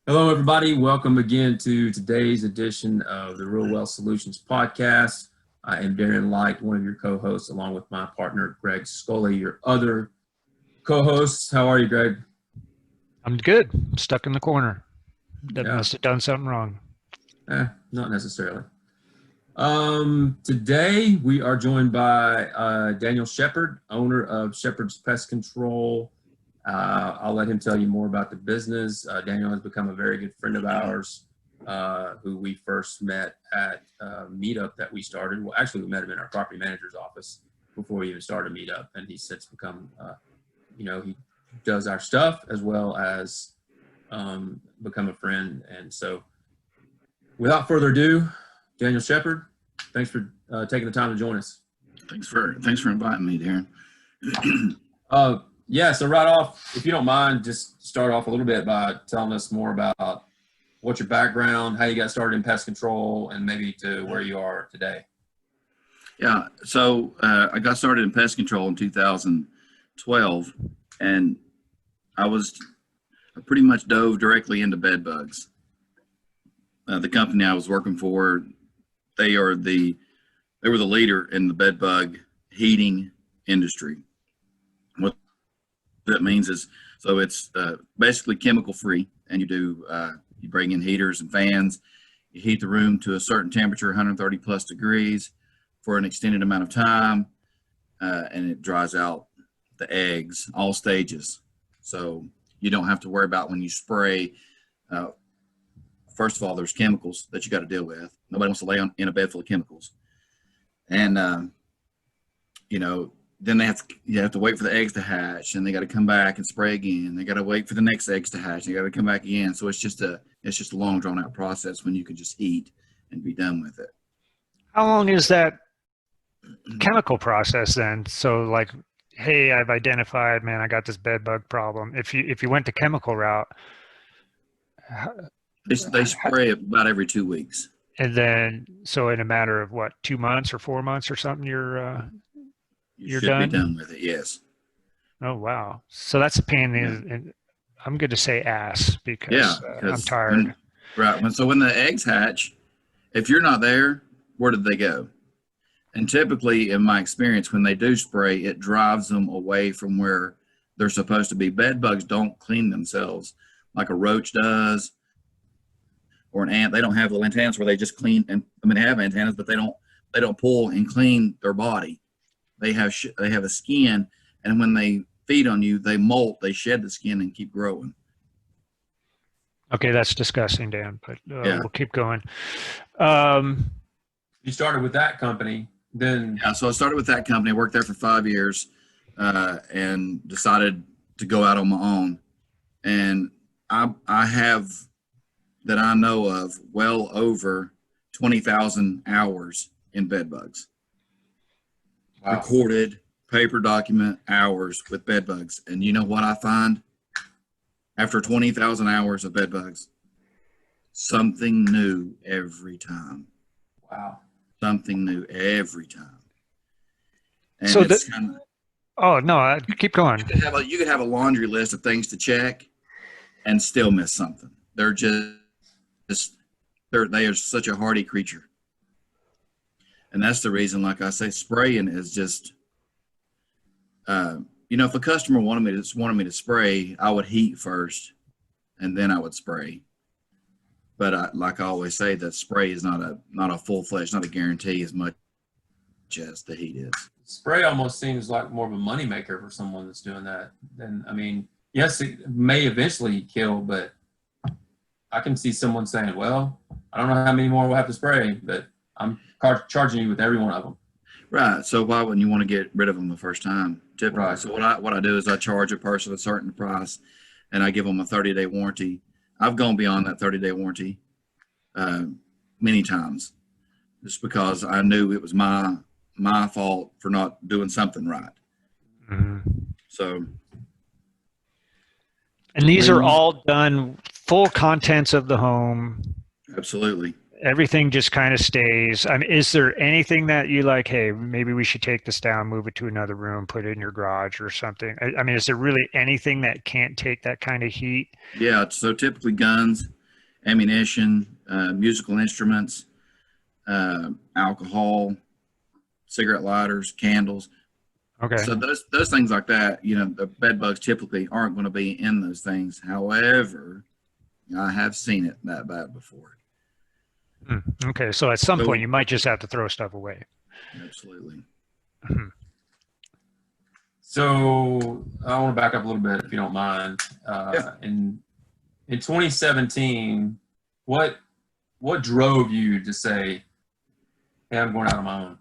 Hello, everybody. Welcome again to today's edition of the Real Wealth Solutions podcast. I am Darren Light, one of your co-hosts, along with my partner, Greg Scully, your other co-host. How are you, Greg? I'm good. Stuck in the corner. That Yeah. must have done something wrong. Not necessarily. Today, we are joined by Daniel Shepard, owner of Shepard's Pest Control. I'll let him tell you more about the business. Daniel has become a very good friend of ours, who we first met at a meetup that we started. Well, actually, we met him in our property manager's office before we even started meetup, and he's since become, he does our stuff as well as become a friend. And so, without further ado, Daniel Shepard, thanks for taking the time to join us. Thanks for inviting me, Darren. Yeah, so right off, if you don't mind, just start off a little bit by telling us more about what's your background, how you got started in pest control, and maybe to where you are today. Yeah, so I got started in pest control in 2012, and I pretty much dove directly into bed bugs. The company I was working for, they were the leader in the bed bug heating industry. What that means is, so it's basically chemical free, and you bring in heaters and fans, you heat the room to a certain temperature, 130 plus degrees, for an extended amount of time, and it dries out the eggs, all stages. So you don't have to worry about when you spray. First of all, there's chemicals that you got to deal with. Nobody wants to lay in a bed full of chemicals, and then you have to wait for the eggs to hatch, and they got to come back and spray again. They got to wait for the next eggs to hatch. They got to come back again. So it's just a long drawn out process when you can just heat and be done with it. How long is that chemical process then? So like, hey, I've identified, man, I got this bed bug problem. If you went the chemical route, They spray it about every 2 weeks. and then so in a matter of what, 2 months or 4 months or something, you're You should done? be done with it. Yes. Oh wow. So that's a pain in I'm good to say ass because I'm tired. When the eggs hatch, if you're not there, where did they go? And typically, in my experience, when they do spray, it drives them away from where they're supposed to be. Bed bugs don't clean themselves like a roach does, or an ant. They don't have little antennas where they just clean. And I mean, they have antennas, but they don't pull and clean their body. They have a skin, and when they feed on you, they molt. They shed the skin and keep growing. Okay, that's disgusting, Dan, but Yeah. We'll keep going. You started with that company, then. Yeah, so I started with that company. I worked there for 5 years, and decided to go out on my own. And I have, that I know of, well over 20,000 hours in bed bugs. Wow. Recorded paper document hours with bed bugs. And you know what I find? After 20,000 hours of bed bugs, something new every time. Wow. Something new every time. And So it's oh no, keep going. you could have a laundry list of things to check and still miss something. They are such a hardy creature. And that's the reason, like I say, spraying is just, if a customer wanted me to spray, I would heat first, and then I would spray. But like I always say, that spray is not a full-fledged, not a guarantee as much as the heat is. Spray almost seems like more of a moneymaker for someone that's doing that. And I mean, yes, it may eventually kill, but I can see someone saying, well, I don't know how many more we'll have to spray, but I'm charging you with every one of them. Right. So why wouldn't you want to get rid of them the first time? Typically. Right. So what I do is I charge a person a certain price, and I give them a 30-day warranty. I've gone beyond that 30-day warranty many times, just because I knew it was my fault for not doing something right. Mm-hmm. So. And these are all done full contents of the home. Absolutely. Everything just kind of stays. I mean, is there anything that you like, hey, maybe we should take this down, move it to another room, put it in your garage or something? I mean, is there really anything that can't take that kind of heat? Yeah. So typically guns, ammunition, musical instruments, alcohol, cigarette lighters, candles. Okay. So those things like that, you know, the bed bugs typically aren't going to be in those things. However, I have seen it that bad before. Okay. So at some So- point, you might just have to throw stuff away. Absolutely. So I want to back up a little bit, if you don't mind. Yeah. In 2017, what drove you to say, "Hey, I'm going out on my own"?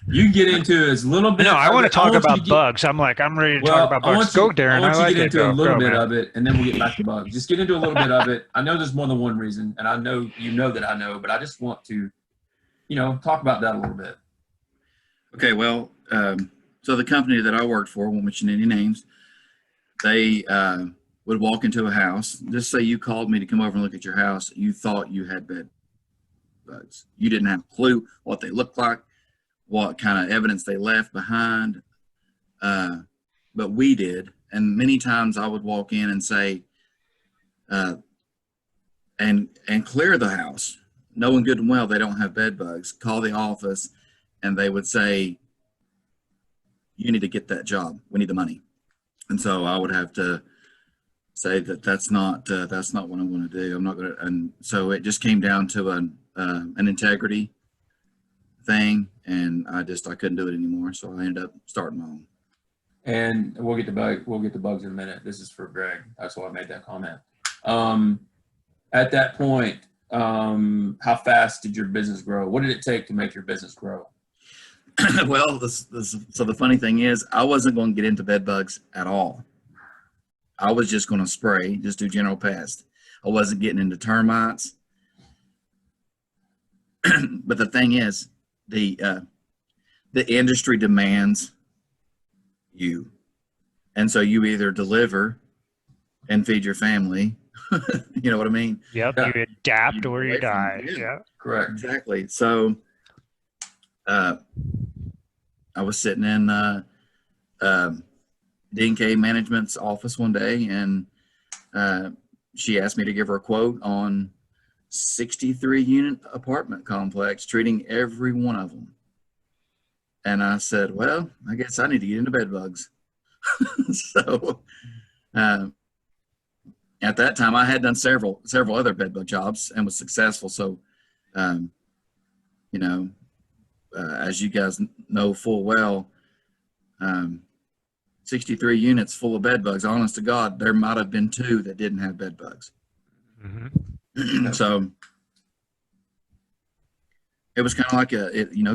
You can get into as little bit. No, I want to talk about bugs. bugs. I'm ready to talk about bugs. Go, Darren. I want you like to get it, into though. a little Go, bit man. of it, and then we'll get back to bugs. Just get into a little bit of it. I know there's more than one reason, and I know you know that I know, but I just want to, talk about that a little bit. Okay, well, so the company that I worked for, won't mention any names, they would walk into a house. Just say you called me to come over and look at your house. You thought you had bed bugs. You didn't have a clue what they looked like, what kind of evidence they left behind, but we did. And many times I would walk in and say, and clear the house, knowing good and well they don't have bed bugs. Call the office, and they would say, "You need to get that job. We need the money." And so I would have to say that's not what I'm going to do. I'm not going to. And so it just came down to an integrity thing, and I couldn't do it anymore. So I ended up starting my own. And we'll get the bugs in a minute. This is for Greg. That's why I made that comment. At that point, how fast did your business grow? What did it take to make your business grow? Well, so the funny thing is, I wasn't going to get into bed bugs at all. I was just going to spray, just do general pest. I wasn't getting into termites. But the thing is, the industry demands you, and so you either deliver and feed your family. You know what I mean? Yep. Yeah. You adapt or you away from die. it, yeah. Yeah. Correct. Exactly. So I was sitting in D&K Management's office one day, and she asked me to give her a quote on 63-unit apartment complex, treating every one of them. And I said, well, I guess I need to get into bed bugs. So at that time, I had done several other bed bug jobs and was successful. So, as you guys know full well, 63 units full of bed bugs. Honest to God, there might have been 2 that didn't have bed bugs. Mm-hmm. So it was kind of like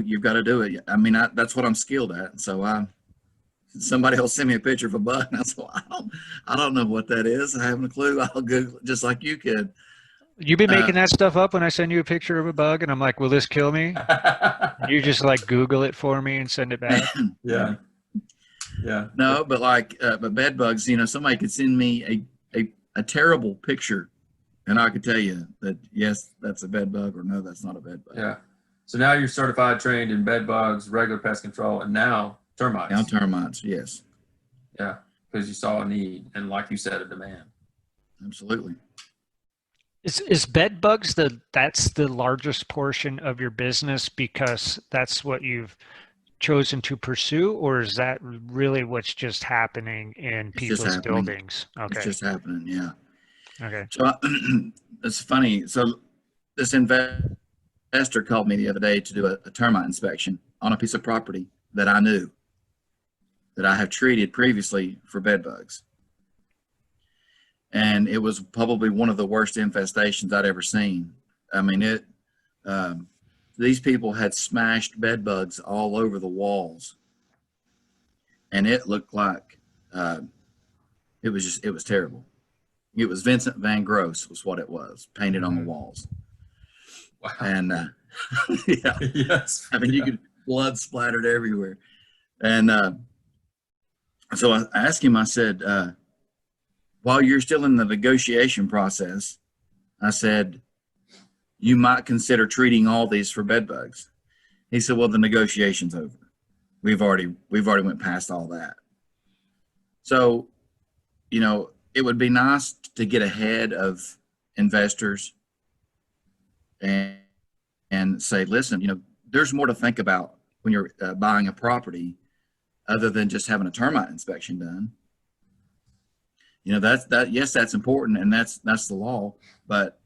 you've got to do it. I mean, that's what I'm skilled at. So somebody will send me a picture of a bug, and I said, well, I don't know what that is. I haven't a clue. I'll Google it just like you could. You've been making that stuff up when I send you a picture of a bug, and I'm like, will this kill me? You just Google it for me and send it back. Yeah. Yeah. No, but but bed bugs, somebody could send me a terrible picture, and I could tell you that, yes, that's a bed bug, or no, that's not a bed bug. Yeah. So now you're certified, trained in bed bugs, regular pest control, and now termites. Now termites, yes. Yeah. Because you saw a need, and like you said, a demand. Absolutely. Is bed bugs that's the largest portion of your business because that's what you've chosen to pursue, or is that really what's just happening in people's buildings? Okay. It's just happening, yeah. Okay. So it's funny. So this investor called me the other day to do a termite inspection on a piece of property that I knew that I have treated previously for bed bugs. And it was probably one of the worst infestations I'd ever seen. I mean, these people had smashed bed bugs all over the walls, and it looked like it was terrible. It was Vincent van Gogh was what it was, painted on the walls. Wow. And yeah, Yes. I mean, you could blood splattered everywhere. And so I asked him, I said, while you're still in the negotiation process, I said, you might consider treating all these for bed bugs. He said, well, the negotiation's over. We've already went past all that. So, it would be nice to get ahead of investors and say, listen, there's more to think about when you're buying a property other than just having a termite inspection done. Yes, that's important, and that's the law, but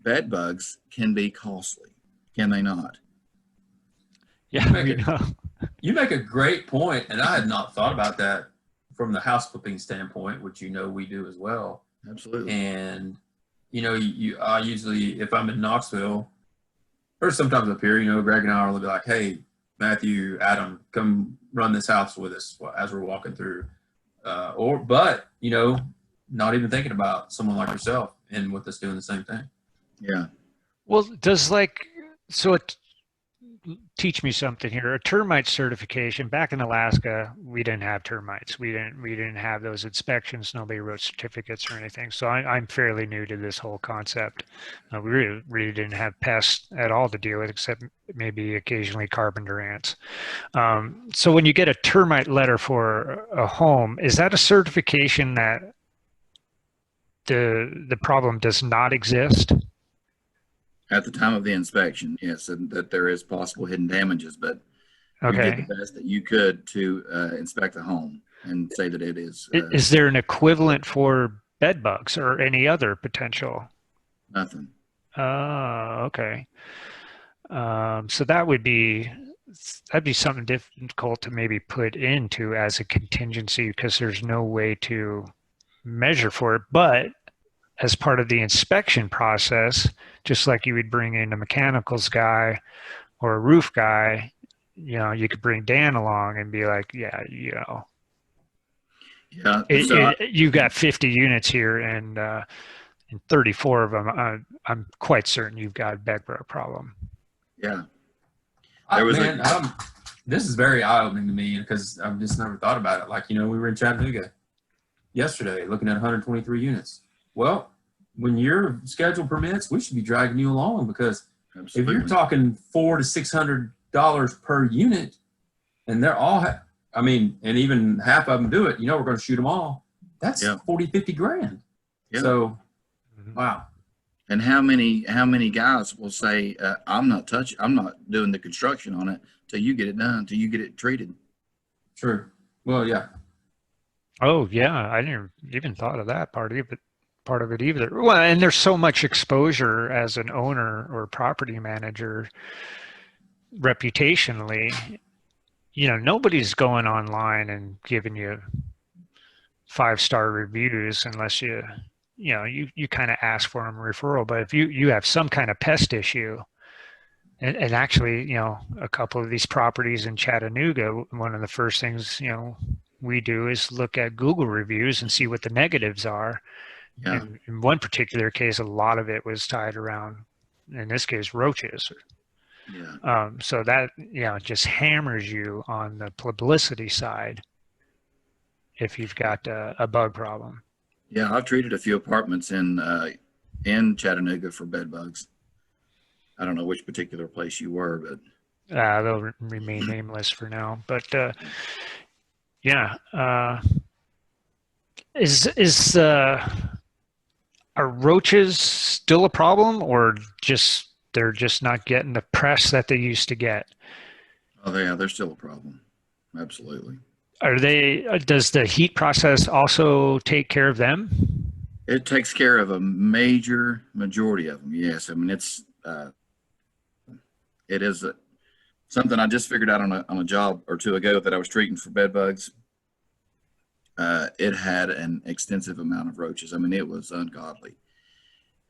bed bugs can be costly, can they not? Yeah, you make a great point, and I had not thought about that from the house flipping standpoint, which we do as well. Absolutely. And I usually, if I'm in Knoxville, or sometimes up here, Greg and I will be like, "Hey, Matthew, Adam, come run this house with us as we're walking through." But not even thinking about someone like yourself and with us doing the same thing. Yeah. Well, teach me something here. A termite certification, back in Alaska, we didn't have termites. We didn't have those inspections. Nobody wrote certificates or anything. So I'm fairly new to this whole concept. We really didn't have pests at all to deal with, except maybe occasionally carpenter ants. So when you get a termite letter for a home, is that a certification that the problem does not exist? At the time of the inspection, yes, and that there is possible hidden damages, but Okay. you did the best that you could to inspect the home and say that it is. Is there an equivalent for bed bugs or any other potential? Nothing. Okay. So that'd be something difficult to maybe put into as a contingency because there's no way to measure for it. But as part of the inspection process, just like you would bring in a mechanicals guy or a roof guy, you could bring Dan along and be like, yeah, you've got 50 units here and 34 of them, I'm quite certain you've got a bed bug problem. Yeah. This is very eye-opening to me because I've just never thought about it. Like, we were in Chattanooga yesterday looking at 123 units. Well, when your schedule permits, we should be dragging you along because Absolutely. If you're talking $400 to $600 per unit, and they're all, and even half of them do it, we're going to shoot them all. That's 40, 50 grand. Yeah. So, wow. And how many guys will say, I'm not doing the construction on it till you get it done, till you get it treated. True. Well, yeah. Oh yeah. I didn't even thought of that part of it either. Well, and there's so much exposure as an owner or property manager reputationally, nobody's going online and giving you 5-star reviews unless you kind of ask for them referral. But if you have some kind of pest issue, and actually, a couple of these properties in Chattanooga, one of the first things, we do is look at Google reviews and see what the negatives are. Yeah. And in one particular case, a lot of it was tied around, in this case, roaches. Yeah. So that, just hammers you on the publicity side if you've got a bug problem. Yeah, I've treated a few apartments in Chattanooga for bed bugs. I don't know which particular place you were, but they'll remain nameless for now. But are roaches still a problem, or they're just not getting the press that they used to get? Oh yeah, they're still a problem. Absolutely. Does the heat process also take care of them? It takes care of a majority of them. Yes. It is something I just figured out on a job or two ago that I was treating for bed bugs. It had an extensive amount of roaches. It was ungodly.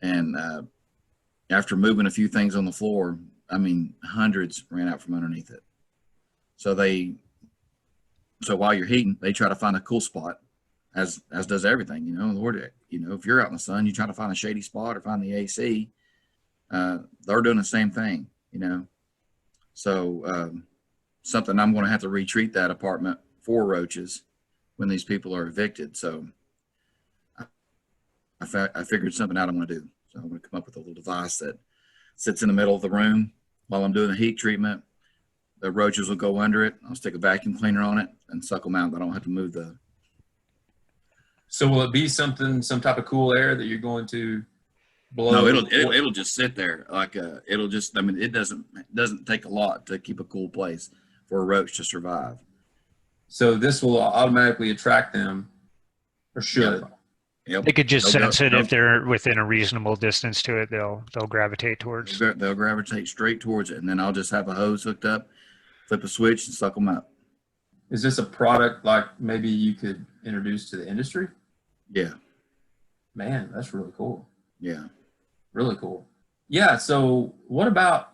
And after moving a few things on the floor, hundreds ran out from underneath it. So while you're heating, they try to find a cool spot, as does everything. Lord, if you're out in the sun, you try to find a shady spot or find the AC. They're doing the same thing. So something I'm going to have to retreat that apartment for roaches when these people are evicted. So I figured something out I'm going to do. So I'm going to come up with a little device that sits in the middle of the room while I'm doing the heat treatment. The roaches will go under it. I'll stick a vacuum cleaner on it and suck them out. I don't have to move the. So will it be some type of cool air that you're going to blow? No, it'll just sit there like it'll just. I mean, it doesn't take a lot to keep a cool place for a roach to survive. So this will automatically attract them, or should? Yep. They could just They'll sense go- it if they're within a reasonable distance to it. They'll gravitate towards. They'll gravitate straight towards it, and then I'll just have a hose hooked up, flip a switch, and suck them up. Is this a product like maybe you could introduce to the industry? Yeah, Man, that's really cool. yeah. Really cool. Yeah. So what about,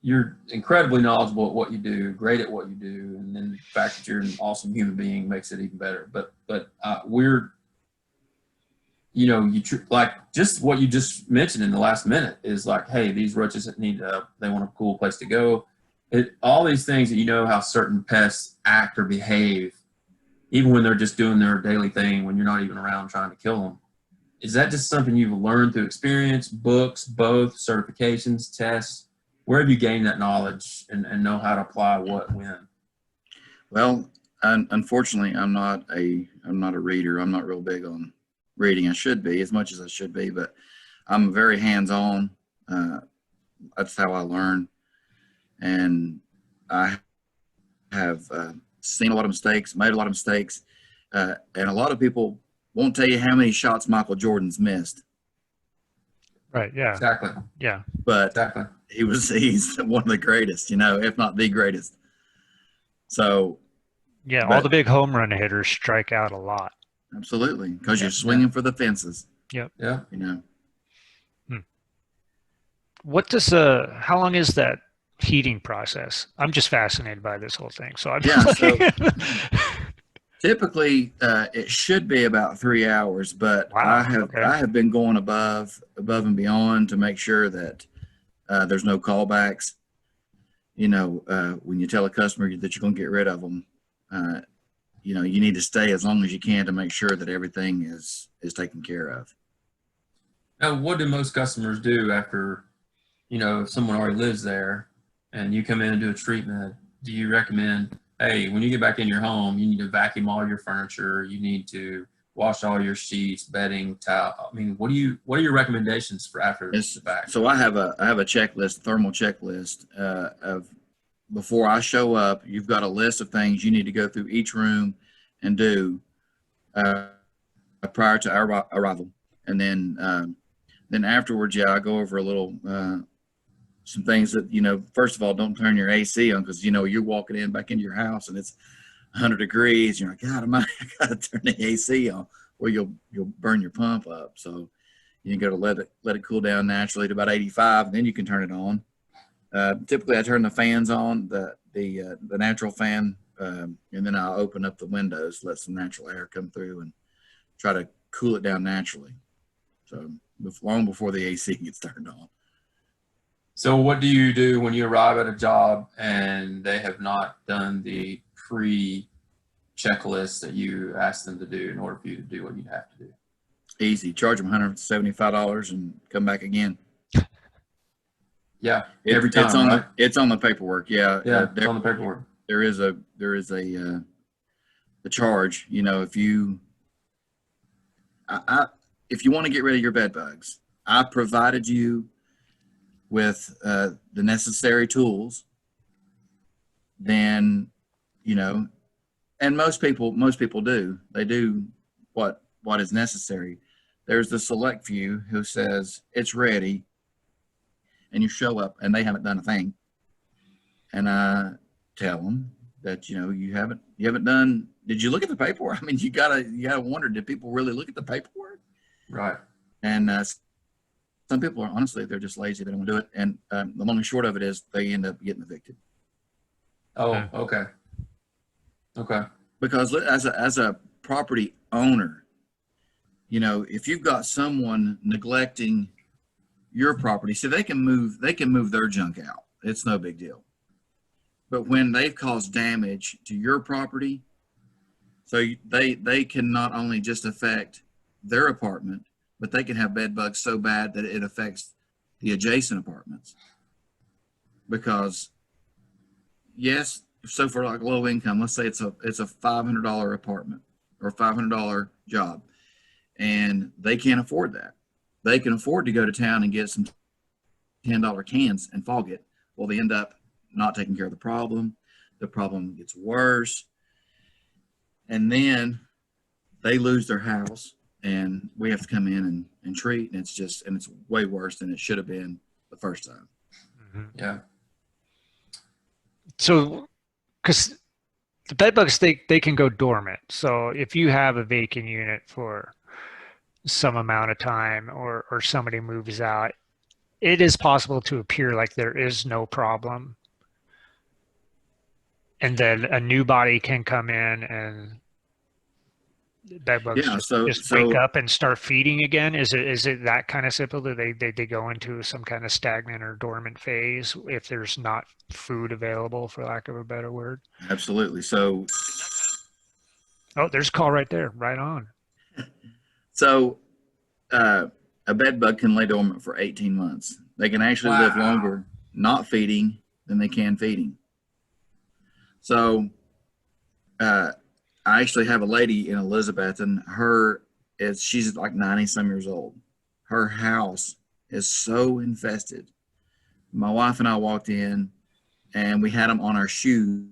you're incredibly knowledgeable at what you do, great at what you do, and then the fact that you're an awesome human being makes it even better. But we're, like just what you just mentioned in the last minute is like, hey, these roaches they want a cool place to go. All these things that how certain pests act or behave, even when they're just doing their daily thing, when you're not even around trying to kill them. Is that just something you've learned through experience, books, both, certifications, tests? Where have you gained that knowledge and know how to apply what when? Well, unfortunately, I'm not a reader. I'm not real big on reading. I should be as much as I should be, but I'm very hands-on. That's how I learn, and I have seen a lot of mistakes, made a lot of mistakes, and a lot of people won't tell you how many shots Michael Jordan's missed. Right. Yeah. Exactly. Yeah. But Exactly. he's one of the greatest, if not the greatest. So Yeah. All But- the big home run hitters strike out a lot. absolutely, because you're swinging for the fences. Yeah. What does how long is that heating process? I'm just fascinated by this whole thing. So I'm Yeah, so- Typically, it should be about 3 hours, but Wow, I have been going above and beyond to make sure that there's no callbacks. When you tell a customer that you're going to get rid of them, you need to stay as long as you can to make sure that everything is taken care of. Now, what do most customers do after, if someone already lives there and you come in and do a treatment? Do you recommend, hey, when you get back in your home, you need to vacuum all your furniture, you need to wash all your sheets, bedding, towel? I mean, what are your recommendations for after the fact? So I have a checklist, thermal checklist of before I show up. You've got a list of things you need to go through each room and do prior to our arrival, and then afterwards, I go over a little some things that first of all, don't turn your AC on, because you're walking back into your house and it's 100 degrees. You're like, God, I gotta turn the AC on, or you'll burn your pump up. So you got to let it cool down naturally to about 85, and then you can turn it on. Typically, I turn the fans on, the natural fan, and then I'll open up the windows, let some natural air come through, and try to cool it down naturally. So long before the AC gets turned on. So what do you do when you arrive at a job and they have not done the pre-checklist that you asked them to do in order for you to do what you have to do? Easy. Charge them $175 and come back again. Yeah, every time, right? It's on the paperwork. Yeah, Yeah, it's on the paperwork. There is a charge. If you want to get rid of your bed bugs, I provided you with the necessary tools. Then, and most people do. They do what is necessary. There's the select few who says it's ready, and you show up and they haven't done a thing. And I tell them that you haven't done. Did you look at the paperwork? I mean, you gotta wonder, did people really look at the paperwork? Right. And some people are, honestly, they're just lazy. They don't want to do it. And the long and short of it is they end up getting evicted. Oh, okay. Okay. Because as a property owner, if you've got someone neglecting your property, so they can move their junk out. It's no big deal. But when they've caused damage to your property, so they can not only just affect their apartment, but they can have bed bugs so bad that it affects the adjacent apartments. Because yes, so for like low income, let's say it's a $500 apartment, or $500 job, and they can't afford that. They can afford to go to town and get some $10 cans and fog it. Well, they end up not taking care of the problem. The problem gets worse, and then they lose their house, and we have to come in and treat, and it's way worse than it should have been the first time. Yeah. So, because the bed bugs, they can go dormant. So if you have a vacant unit for some amount of time, or somebody moves out, it is possible to appear like there is no problem. And then a new body can come in and bed bugs just wake up and start feeding again. Is it that kind of simple? Do they go into some kind of stagnant or dormant phase if there's not food available, for lack of a better word? Absolutely. So, oh, there's a call right there. Right on. So, a bed bug can lay dormant for 18 months. They can actually live longer not feeding than they can feeding. So, I actually have a lady in Elizabeth, and she's like 90 some years old. Her house is so infested. My wife and I walked in, and we had them on our shoes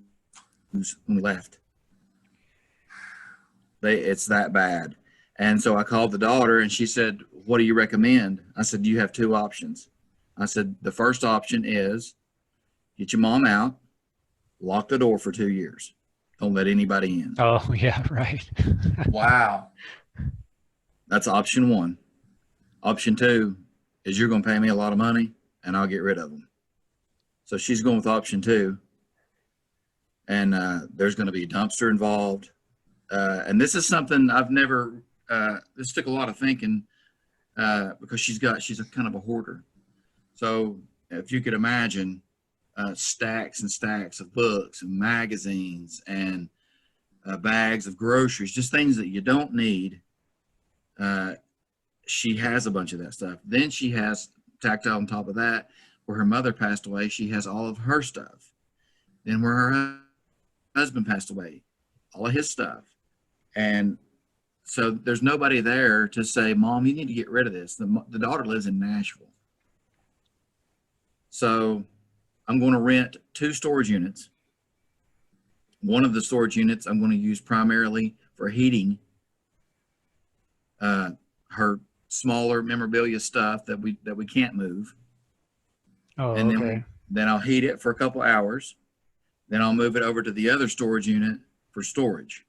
when we left. It's that bad. And so I called the daughter, and she said, "What do you recommend?" I said, "You have two options." I said, "The first option is get your mom out, lock the door for 2 years. Don't let anybody in." Oh, yeah, right. Wow. That's option one. Option two is you're going to pay me a lot of money, and I'll get rid of them. So she's going with option two. And there's going to be a dumpster involved. And this is something I've never, this took a lot of thinking because she's a kind of a hoarder. So if you could imagine, stacks and stacks of books and magazines and bags of groceries, just things that you don't need. She has a bunch of that stuff. Then she has, tacked on top of that, where her mother passed away, she has all of her stuff. Then where her husband passed away, all of his stuff. And so there's nobody there to say, "Mom, you need to get rid of this." The daughter lives in Nashville. So I'm going to rent 2 storage units. One of the storage units I'm going to use primarily for heating her smaller memorabilia stuff that we can't move. Oh, and okay. Then I'll heat it for a couple hours. Then I'll move it over to the other storage unit for storage.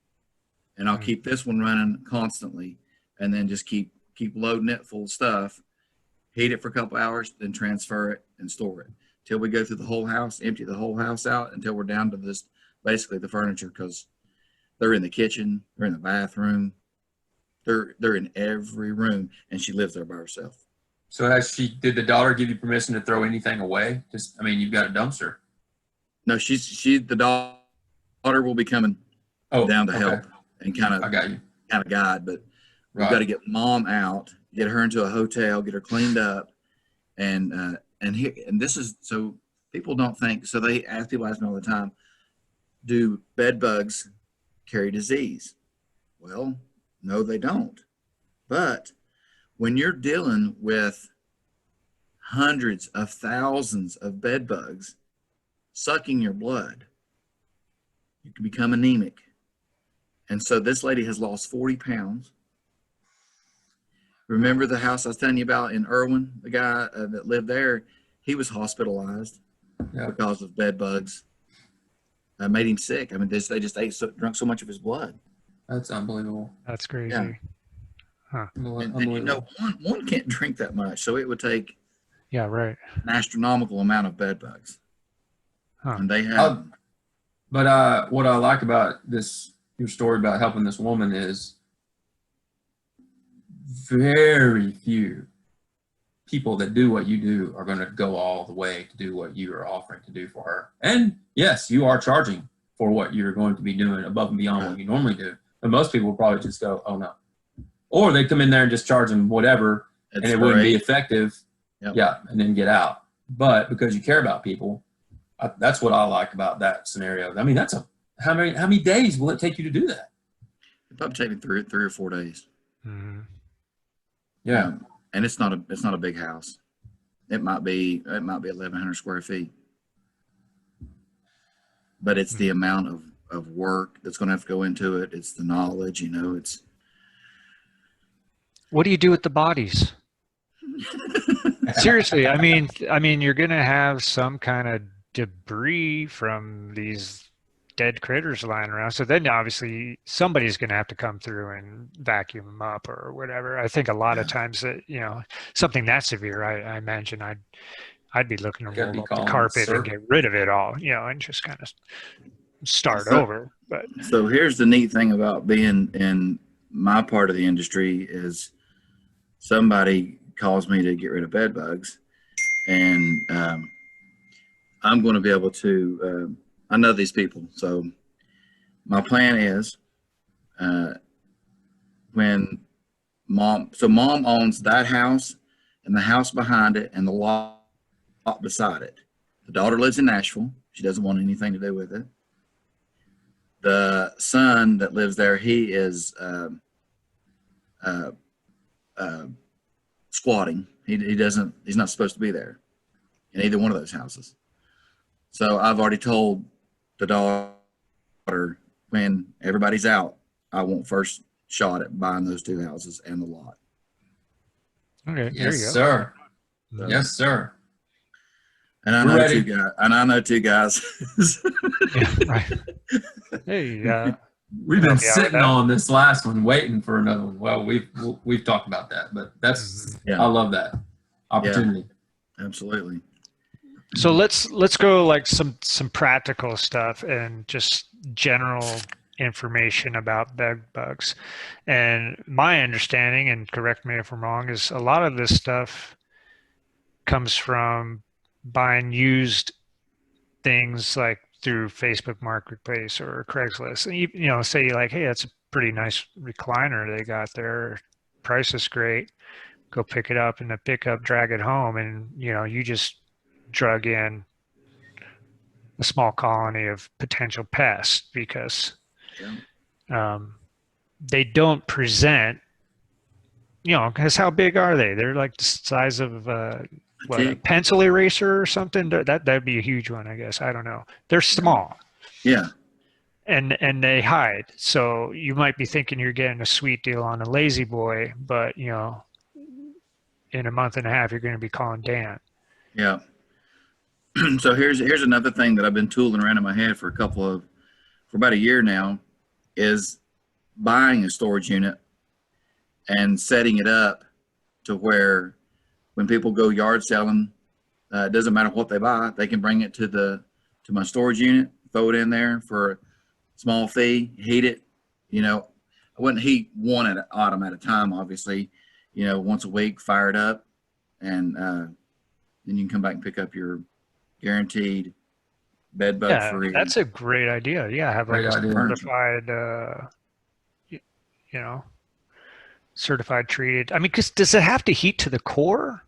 And I'll keep this one running constantly, and then just keep loading it full of stuff, heat it for a couple hours, then transfer it and store it till we go through the whole house, empty the whole house out until we're down to this, basically the furniture, because they're in the kitchen, they're in the bathroom, they're in every room, and she lives there by herself. So did the daughter give you permission to throw anything away? You've got a dumpster. No, the daughter will be coming down to help and kind of guide, but we've got to get Mom out, get her into a hotel, get her cleaned up, and this is so people don't think. So people ask me all the time, do bed bugs carry disease? Well, no, they don't. But when you're dealing with hundreds of thousands of bed bugs sucking your blood, you can become anemic. And so this lady has lost 40 pounds. Remember the house I was telling you about in Irwin? The guy that lived there, he was hospitalized because of bed bugs. Made him sick. They just drunk so much of his blood. That's unbelievable. That's crazy. Yeah. Huh. And one can't drink that much, so it would take right, an astronomical amount of bed bugs. Huh. And they have. But what I like about your story about helping this woman is very few people that do what you do are going to go all the way to do what you are offering to do for her. And yes, you are charging for what you're going to be doing above and beyond what you normally do. But most people will probably just go, "Oh no," or they come in there and just charge them whatever, and it wouldn't be effective. Yep. Yeah, and then get out. But because you care about people, that's what I like about that scenario. That's how many days will it take you to do that? probably take me three or 4 days. Mhm. Yeah. And it's not a big house. It might be 1,100 square feet, but it's the amount of work that's going to have to go into it. It's the knowledge, it's. What do you do with the bodies? Seriously, I mean, you're gonna have some kind of debris from these dead critters lying around. So then obviously somebody's gonna have to come through and vacuum them up or whatever. I think a lot of times that, something that severe, I imagine I'd be looking to Gotta be roll up the calling carpet and Sir. get rid of it all, and just kind of start So- over. But So here's the neat thing about being in my part of the industry is somebody calls me to get rid of bed bugs, and I'm going to be able to. I know these people, so my plan is when mom owns that house and the house behind it and the lot beside it. The daughter lives in Nashville. She doesn't want anything to do with it. The son that lives there, he is squatting. He's not supposed to be there in either one of those houses. So I've already told the daughter, when everybody's out, I want first shot at buying those two houses and the lot. okay, there Yes, you go. sir. So- Yes, sir. And I We're know ready. two guys. Yeah, right. Hey, We've been help you out with sitting that. on this last one, waiting for another one. Well, we've talked about that, but that's Yeah. I love that opportunity. Absolutely. So let's go like some practical stuff and just general information about bed bugs. And my understanding, and correct me if I'm wrong, is a lot of this stuff comes from buying used things like through Facebook Marketplace or Craigslist. And you say like, hey, that's a pretty nice recliner they got there. Price is great. Go pick it up in the pickup, drag it home, and you just drug in a small colony of potential pests because they don't present, because how big are they? They're like the size of a pencil eraser or something. That'd be a huge one, I guess. I don't know. They're small. Yeah. And they hide. So you might be thinking you're getting a sweet deal on a lazy boy, but in a month and a half you're going to be calling Dan. Yeah. So here's another thing that I've been tooling around in my head for about a year now, is buying a storage unit and setting it up to where when people go yard selling, it doesn't matter what they buy, they can bring it to my storage unit, throw it in there for a small fee, heat it. I wouldn't heat one item at a time, obviously. Once a week, fire it up, and then you can come back and pick up your guaranteed bed bug free. That's a great idea. Yeah, have like Great a idea. certified treated. I mean, does it have to heat to the core?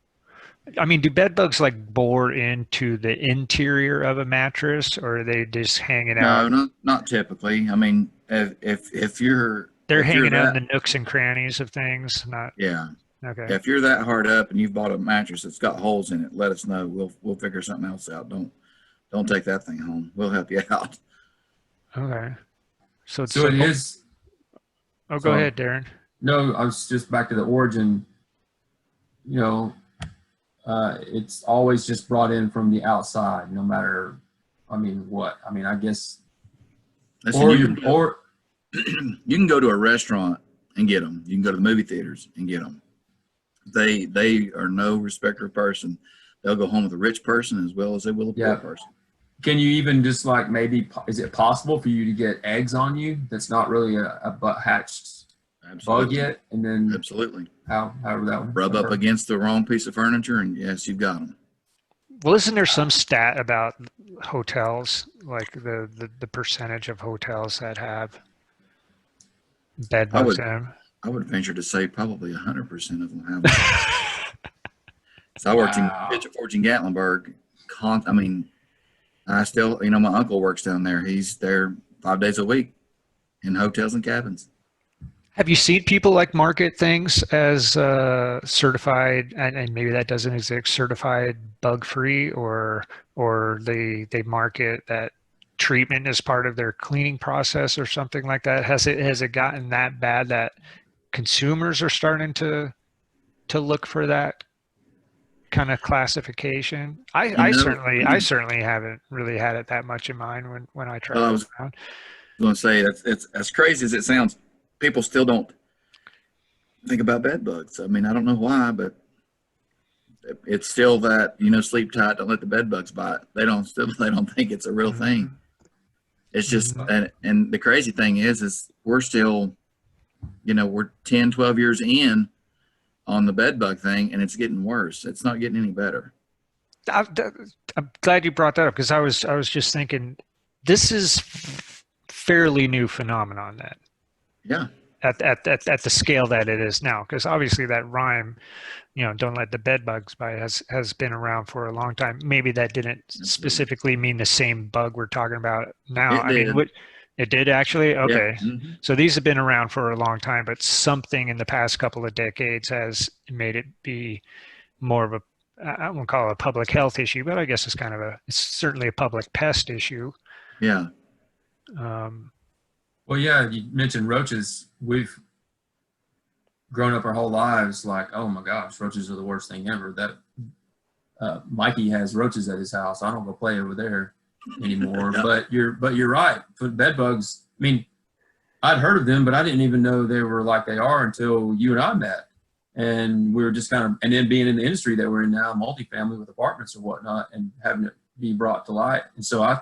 I mean, do bed bugs like bore into the interior of a mattress, or are they just hanging out? No, not typically. I mean, if you're They're if hanging you're out that, in the nooks and crannies of things. Not yeah. okay. If you're that hard up and you've bought a mattress that's got holes in it, let us know. We'll figure something else out. Don't take that thing home. We'll help you out. Okay. So So it is. Oh, go ahead, Darren. No, I was just back to the origin. It's always just brought in from the outside, no matter. I mean, what? I mean, I guess. Listen, you can go to a restaurant and get them. You can go to the movie theaters and get them. They are no respecter of person. They'll go home with a rich person as well as they will a poor person. Can you even just like is it possible for you to get eggs on you that's not really a butt hatched bug yet? And then absolutely. However that one. Rub up against the wrong piece of furniture and yes, you've got them. Well, isn't there some stat about hotels, like the percentage of hotels that have bed bugs in them? I would venture to say probably 100% of them have them. So I worked in Kitchen Forge in Gatlinburg. I still, my uncle works down there. He's there 5 days a week in hotels and cabins. Have you seen people like market things as certified, and maybe that doesn't exist, certified bug-free, or they market that treatment as part of their cleaning process or something like that? Has it gotten that bad that consumers are starting to look for that kind of classification? I certainly haven't really had it that much in mind when I well, I travel was around. going to say it's as crazy as it sounds. People still don't think about bed bugs. I mean, I don't know why, but it's still that, sleep tight, don't let the bed bugs bite. They don't think it's a real thing. It's just, and the crazy thing is we're still, we're 10, 12 years in on the bed bug thing, and it's getting worse. It's not getting any better. I'm glad you brought that up, because I was just thinking this is fairly new phenomenon then. Yeah. At the scale that it is now, because obviously that rhyme, don't let the bed bugs bite, has been around for a long time. Maybe that didn't specifically mean the same bug we're talking about now. It did. It did actually? Okay. Yeah. Mm-hmm. So these have been around for a long time, but something in the past couple of decades has made it be more of a, I won't call it a public health issue, but I guess it's certainly a public pest issue. Yeah. Well, yeah, you mentioned roaches. We've grown up our whole lives like, oh my gosh, roaches are the worst thing ever. That Mikey has roaches at his house. I don't go play over there anymore. Yeah. But you're right. For bed bugs, I mean, I'd heard of them, but I didn't even know they were like they are until you and I met. And we were just kind of, and then being in the industry that we're in now, multifamily with apartments or whatnot, and having it be brought to light. And so I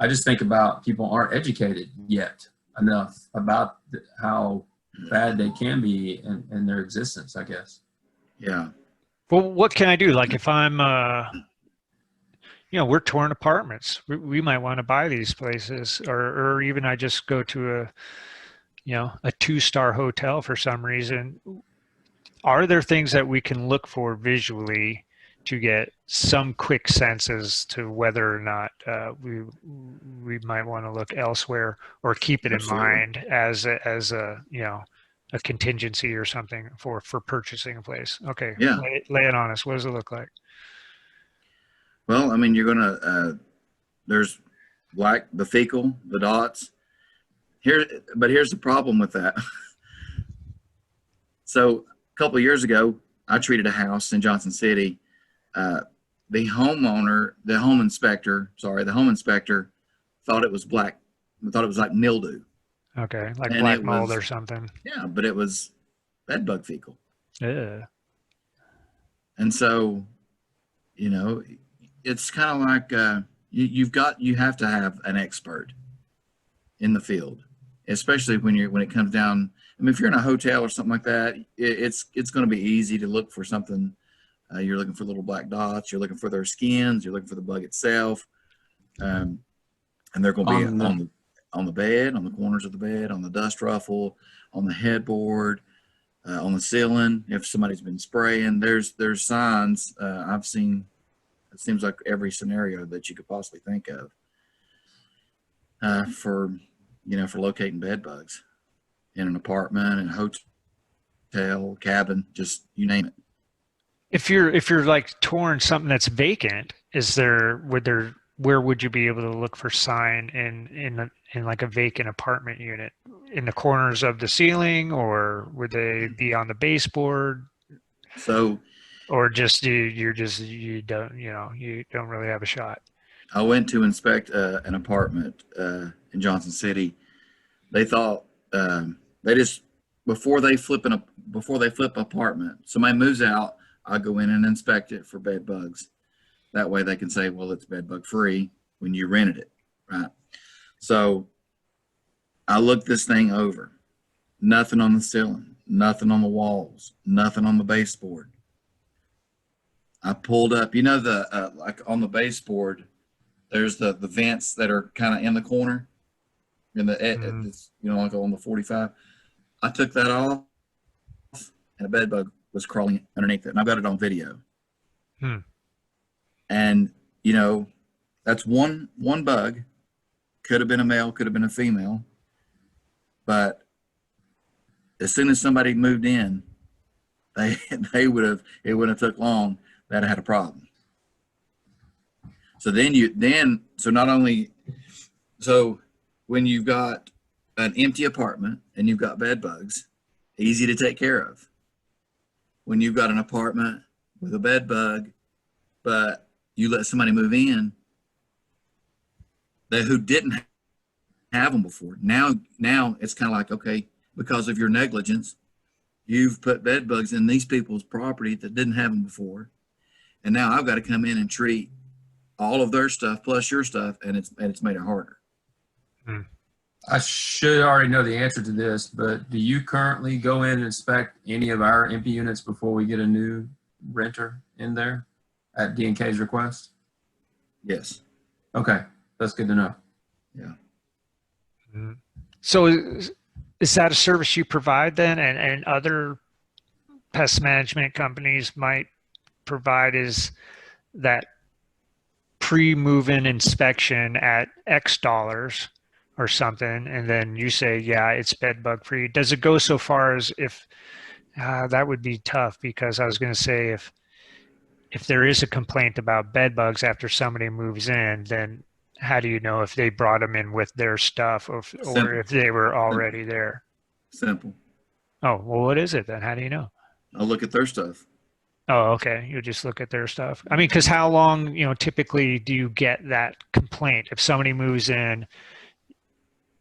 just think about people aren't educated yet enough about how bad they can be in their existence, I guess. Yeah. Well, what can I do? Like if I'm, we're touring apartments. We might want to buy these places, or even I just go to a 2-star hotel for some reason. Are there things that we can look for visually to get some quick sense as to whether or not we might want to look elsewhere, or keep it Absolutely. in mind as a contingency or something for purchasing a place? Okay. Yeah. Lay it on us. What does it look like? Well, I mean, you're going to, there's the fecal, the dots but here's the problem with that. So a couple of years ago, I treated a house in Johnson City. The home inspector thought it was like mildew. Okay, like And black mold or something. Yeah, but it was bed bug fecal. Yeah. And so, it's kind of like you have to have an expert in the field, especially when it comes down. I mean, if you're in a hotel or something like that, it's going to be easy to look for something. You're looking for little black dots. You're looking for their skins. You're looking for the bug itself, and they're going to be on the bed, on the corners of the bed, on the dust ruffle, on the headboard, on the ceiling. If somebody's been spraying, there's signs I've seen. It seems like every scenario that you could possibly think of for locating bed bugs in an apartment, in a hotel, cabin, just you name it. If you're like touring something that's vacant, where would you be able to look for sign in like a vacant apartment unit? In the corners of the ceiling, or would they be on the baseboard? So, or just you don't really have a shot. I went to inspect an apartment in Johnson City. They thought they just before they flip apartment, somebody moves out, I go in and inspect it for bed bugs. That way they can say, well, it's bed bug free when you rented it, right? So I looked this thing over. Nothing on the ceiling, nothing on the walls, nothing on the baseboard. I pulled up, like on the baseboard, there's the vents that are kind of in the corner, in the like on the 45. I took that off, and a bed bug was crawling underneath it, and I've got it on video. And that's one bug. Could have been a male, could have been a female, but as soon as somebody moved in, they would have, it wouldn't have took long, that had a problem. So so not only, so when you've got an empty apartment and you've got bed bugs, easy to take care of. When you've got an apartment with a bed bug, but you let somebody move in who didn't have them before. Now it's kind of like, okay, because of your negligence, you've put bed bugs in these people's property that didn't have them before. And now I've got to come in and treat all of their stuff plus your stuff, and it's made it harder. I should already know the answer to this, but do you currently go in and inspect any of our empty units before we get a new renter in there at D&K's request? Yes. Okay, that's good to know. Yeah. So is that a service you provide then, and other pest management companies might provide, is that pre-move-in inspection at X dollars or something, and then you say, yeah, it's bed bug free? Does it go so far as if that would be tough, because I was going to say if there is a complaint about bed bugs after somebody moves in, then how do you know if they brought them in with their stuff, or if they were already there? Simple. Oh, well, what is it then? How do you know? I'll look at their stuff. Oh, okay. You just look at their stuff. I mean, because how long, typically do you get that complaint if somebody moves in?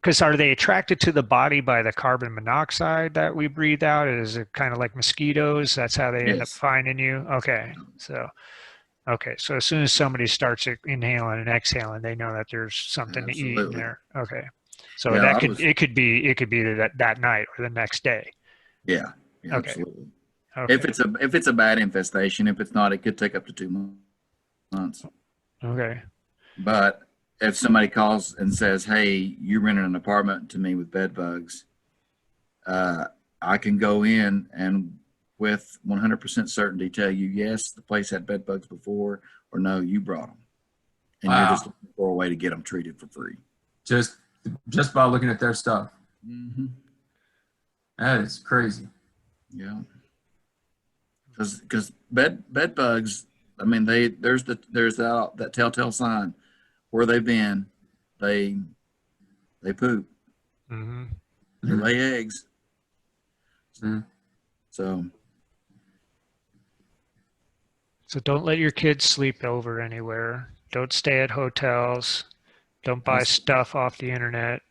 Because are they attracted to the body by the carbon monoxide that we breathe out? Is it kind of like mosquitoes? That's how they end up finding you? Okay. So as soon as somebody starts inhaling and exhaling, they know that there's something to eat in there. Okay. So Yeah, it could be that night or the next day. Yeah. Okay. Absolutely. Okay. If it's a bad infestation, if it's not, it could take up to 2 months. Okay. But if somebody calls and says, hey, you rented an apartment to me with bed bugs, I can go in and with 100% certainty tell you, yes, the place had bed bugs before, or no, you brought them. And you're just looking for a way to get them treated for free. Just by looking at their stuff. Mm-hmm. That is crazy. Yeah. Because bed bugs, I mean, there's that telltale sign. Where they've been, they poop. Mm-hmm. They lay eggs. Mm-hmm. So don't let your kids sleep over anywhere. Don't stay at hotels. Don't buy stuff off the internet.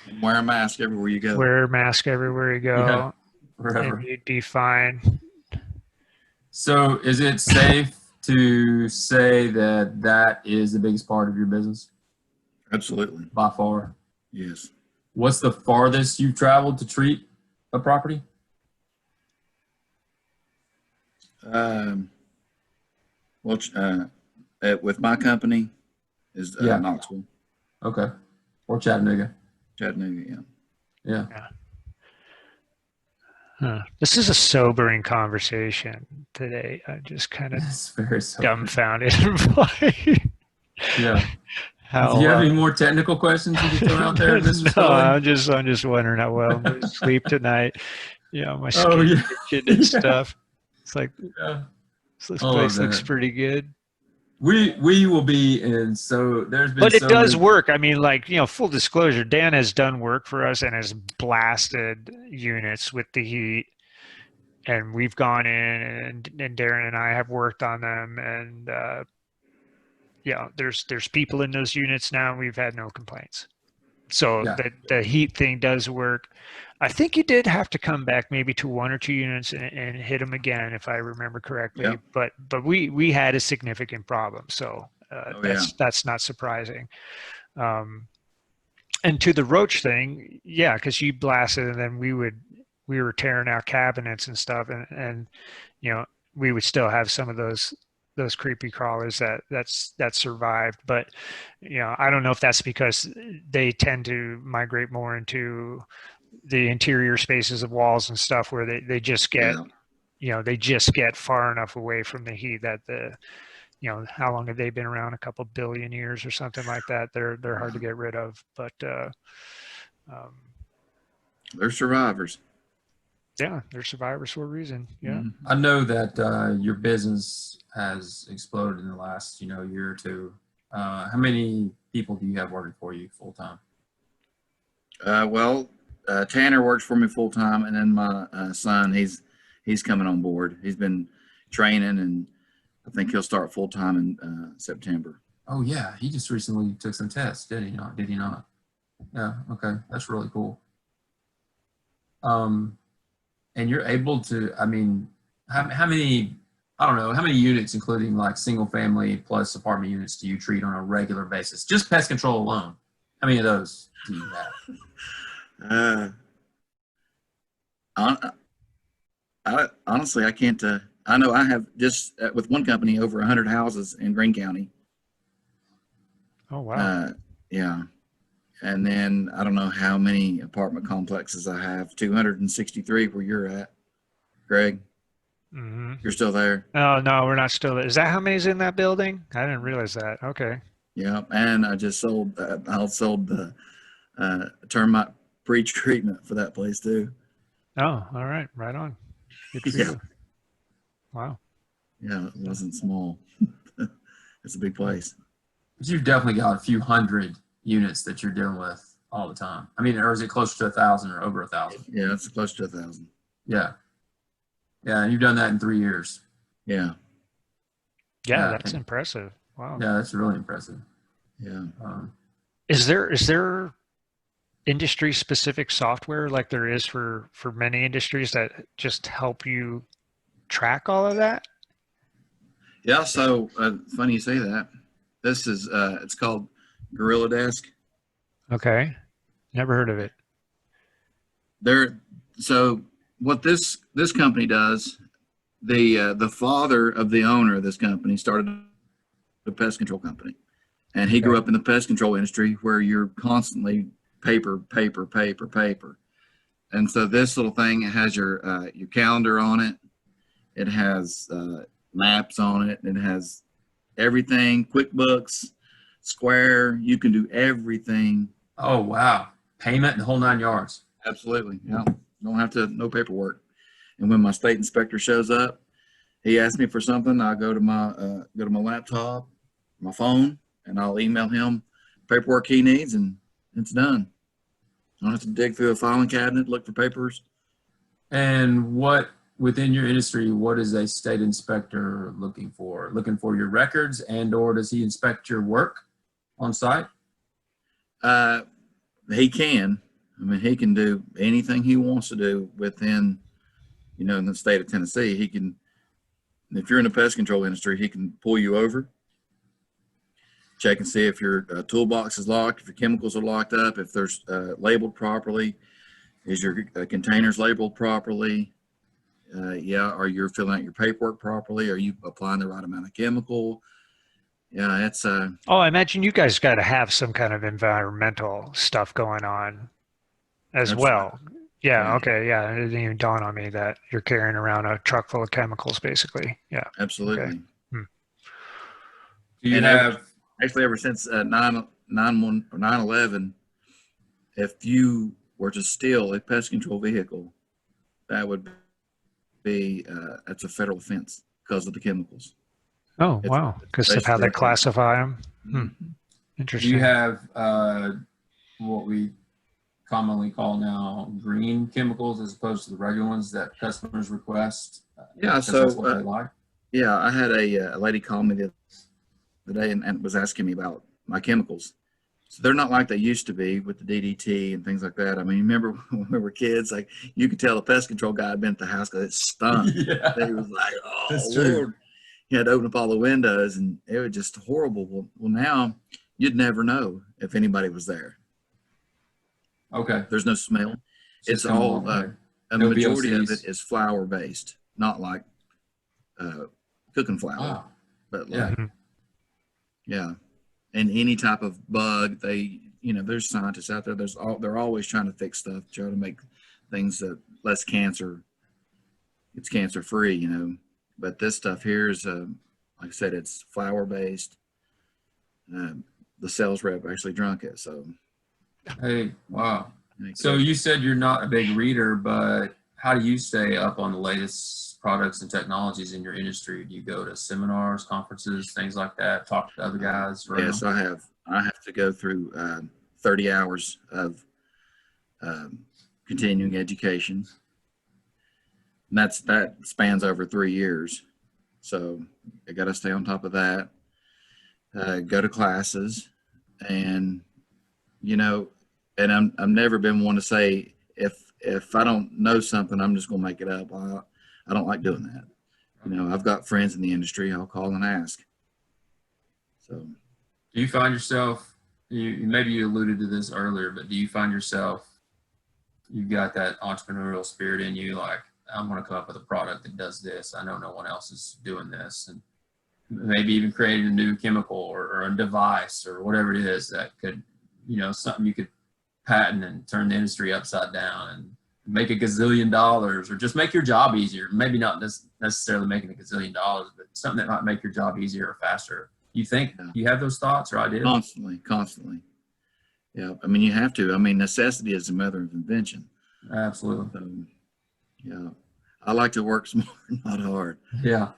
And wear a mask everywhere you go. Wear a mask everywhere you go. Yeah, forever. And you'd be fine. So is it safe to say that is the biggest part of your business? Absolutely. By far? Yes. What's the farthest you've traveled to treat a property? With my company is Knoxville. Okay. Or Chattanooga. Chattanooga, Yeah. Huh. This is a sobering conversation today. I'm just kind of dumbfounded by yeah. how. Do you have any more technical questions you can throw out there? No, I'm just wondering how well I'm going to sleep tonight. My skin and stuff. It's like this place looks pretty good. We will be in, so there's been. But it does work. I mean, full disclosure, Dan has done work for us and has blasted units with the heat, and we've gone in, and Darren and I have worked on them, and there's people in those units now, and we've had no complaints. So the heat thing does work. I think you did have to come back maybe to 1 or 2 units and hit them again, if I remember correctly. Yep. But we had a significant problem, so that's not surprising. And to the roach thing, because you blasted, and then we were tearing out cabinets and stuff, and we would still have some of those creepy crawlers that survived. But I don't know if that's because they tend to migrate more into the interior spaces of walls and stuff, where they just get they just get far enough away from the heat that how long have they been around? A couple billion years or something like that. They're hard to get rid of, but they're survivors. Yeah, they're survivors for a reason. Yeah. I know that your business has exploded in the last, year or two. How many people do you have working for you full time? Well, Tanner works for me full time, and then my son, he's coming on board. He's been training, and I think he'll start full time in September. Oh yeah, he just recently took some tests, did he not? Did he not? Yeah. Okay, that's really cool. And you're able to. I mean, how many? I don't know how many units, including like single family plus apartment units, do you treat on a regular basis? Just pest control alone. How many of those do you have? Honestly, I can't. I know I have just with one company over 100 houses in Greene County. Oh, wow. Yeah. And then I don't know how many apartment complexes I have. 263 where you're at, Greg. Mm-hmm. You're still there? Oh, no, we're not still there. Is that how many's in that building? I didn't realize that. Okay. Yeah. And I just sold. I sold the termite pre-treatment for that place too. Oh, all right. Right on. Good for you. Wow. Yeah, it wasn't small. It's a big place. But you've definitely got a few hundred units that you're dealing with all the time. I mean, or is it close to 1,000 or over 1,000? Yeah, it's close to 1,000. Yeah. Yeah, and you've done that in 3 years. Yeah. Yeah, that's impressive. Wow. Yeah, that's really impressive. Yeah. Is there industry specific software like there is for many industries that just help you track all of that? Yeah. So funny you say that. This is it's called Gorilla Desk. Okay. Never heard of it. So what this company does, the father of the owner of this company started a pest control company, and he grew up in the pest control industry where you're constantly paper, and so this little thing, it has your calendar on it, it has maps on it, it has everything, QuickBooks, Square, you can do everything. Oh wow, payment and the whole 9 yards. Absolutely. Yeah. Don't have to, no paperwork. And when my state inspector shows up, he asks me for something, I go to my laptop, my phone, and I'll email him paperwork he needs, and it's done. I don't have to dig through a filing cabinet, look for papers. And what within your industry, what is a state inspector looking for? Looking for your records, and or does he inspect your work on site? He can. I mean, he can do anything he wants to do within, in the state of Tennessee. He can, if you're in the pest control industry, he can pull you over, check and see if your toolbox is locked, if your chemicals are locked up, if there's labeled properly, is your containers labeled properly, are you filling out your paperwork properly, are you applying the right amount of chemical? Yeah, it's Oh, I imagine you guys got to have some kind of environmental stuff going on as well. Right. Yeah. Okay. Yeah. It didn't even dawn on me that you're carrying around a truck full of chemicals, basically. Yeah. Absolutely. Okay. Do you have actually ever since 9/11, if you were to steal a pest control vehicle, that would be that's a federal offense because of the chemicals. Oh, wow. Because of how they classify them. Interesting. Do you have what we commonly call now green chemicals as opposed to the regular ones that customers request? Yeah, so that's what they like? Yeah, I had a lady call me the other day and was asking me about my chemicals. So they're not like they used to be with the DDT and things like that. I mean, remember when we were kids, like you could tell the pest control guy had been at the house because it stunk. Yeah. He was like, oh, that's Lord. True. He had to open up all the windows and it was just horrible. Well, now you'd never know if anybody was there. Okay. There's no smell. It's all, a majority of it is flour based, not like cooking flour. Wow. But like, yeah. And any type of bug, there's scientists out there. They're always trying to fix stuff, try to make things less cancer. It's cancer free, But this stuff here is, like I said, it's flour based. The sales rep actually drunk it. So, hey, wow. So you said you're not a big reader, but how do you stay up on the latest products and technologies in your industry? Do you go to seminars, conferences, things like that, talk to other guys around? Yes, I have. I have to go through 30 hours of continuing education. And that spans over 3 years. So I got to stay on top of that, go to classes, and, you know, and I've never been one to say, if I don't know something, I'm just going to make it up. I don't like doing that. You know, I've got friends in the industry. I'll call and ask. So, do you find yourself, maybe you alluded to this earlier, but do you find yourself, you've got that entrepreneurial spirit in you, like, I'm going to come up with a product that does this. I know no one else is doing this. And maybe even creating a new chemical or a device or whatever it is that could, you know, something you could patent and turn the industry upside down and make $1 gazillion, or just make your job easier. Maybe not necessarily making $1 gazillion, but something that might make your job easier or faster. You think you have those thoughts or ideas? Constantly. Yeah. I mean, you have to. I mean, necessity is the mother of invention. Absolutely. So, yeah. I like to work smart, not hard. Yeah.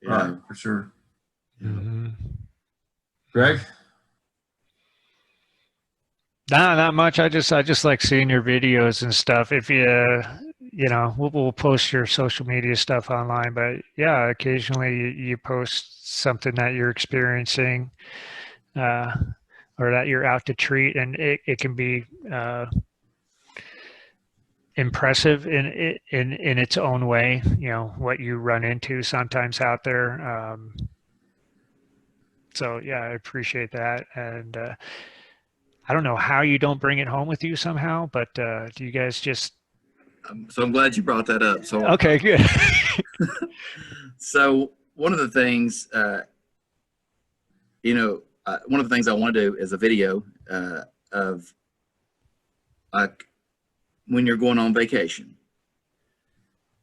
Yeah. Right, for sure. Mm-hmm. Greg? Nah, not much. I just like seeing your videos and stuff. If you know, we'll post your social media stuff online, but yeah, occasionally you post something that you're experiencing, or that you're out to treat, and it can be impressive in its own way. You know what you run into sometimes out there. So yeah, I appreciate that, and I don't know how you don't bring it home with you somehow, but do you guys just? So I'm glad you brought that up. So Okay, good. So one of the things, you know, one of the things I want to do is a video of like when you're going on vacation,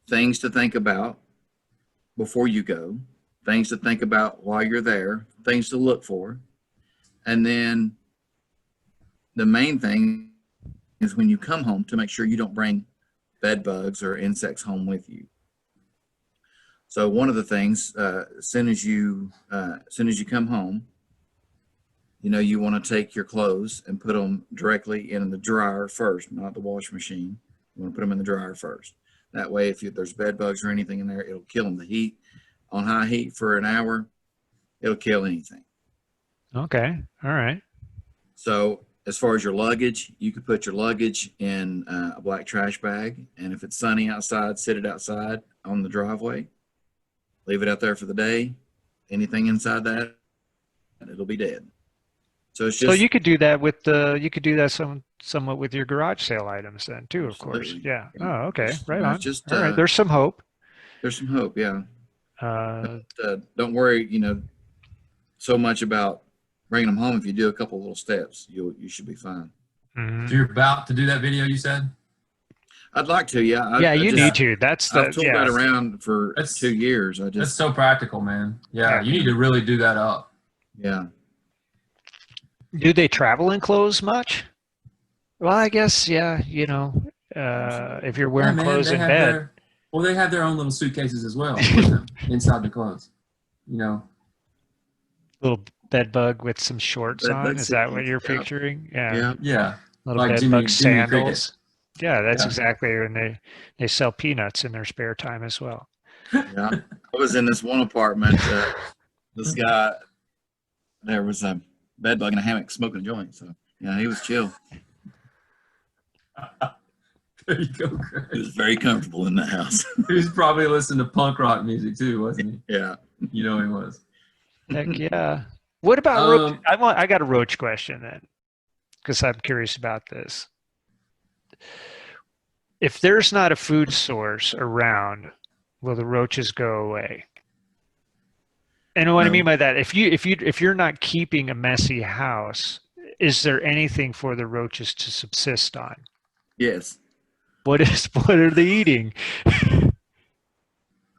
things to think about before you go, things to think about while you're there, things to look for, and then the main thing is when you come home to make sure you don't bring bed bugs or insects home with you. So one of the things, as soon as you come home, you know, you want to take your clothes and put them directly in the dryer first, not the wash machine. You want to put them in the dryer first. That way, if there's bed bugs or anything in there, it'll kill them. The heat, on high heat for an hour, it'll kill anything. Okay, all right. So as far as your luggage, you could put your luggage in a black trash bag, and if it's sunny outside, sit it outside on the driveway. Leave it out there for the day. Anything inside that, it'll be dead. So it's just. So you could do that with somewhat with your garage sale items then too, of course. Absolutely. Yeah. Oh, okay. Right on. Just, all right. There's some hope. There's some hope, yeah. Don't worry, you know, so much about bringing them home. If you do a couple little steps, you should be fine. Mm-hmm. So you're about to do that video, you said? I'd like to, yeah. Yeah, you need to. That's the. I've told that around for 2 years. That's so practical, man. Yeah, you need to really do that up. Yeah. Do they travel in clothes much? Well, I guess, yeah, you know, if you're wearing clothes in bed. They have their own little suitcases as well with them inside the clothes, you know. Little bed bug with some shorts on. Is that what you're picturing? Yeah. Yeah. Little like bed bug sandals. Cricket. Yeah, that's exactly when they sell peanuts in their spare time as well. Yeah. I was in this one apartment. This guy, there was a bed bug in a hammock smoking a joint. So, yeah, he was chill. There you go, Greg. He was very comfortable in the house. He was probably listening to punk rock music too, wasn't he? Yeah. You know he was. Heck yeah. What about roach? I got a roach question then, because I'm curious about this. If there's not a food source around, will the roaches go away? And what I mean by that, if you're not keeping a messy house, is there anything for the roaches to subsist on? Yes. What are they eating?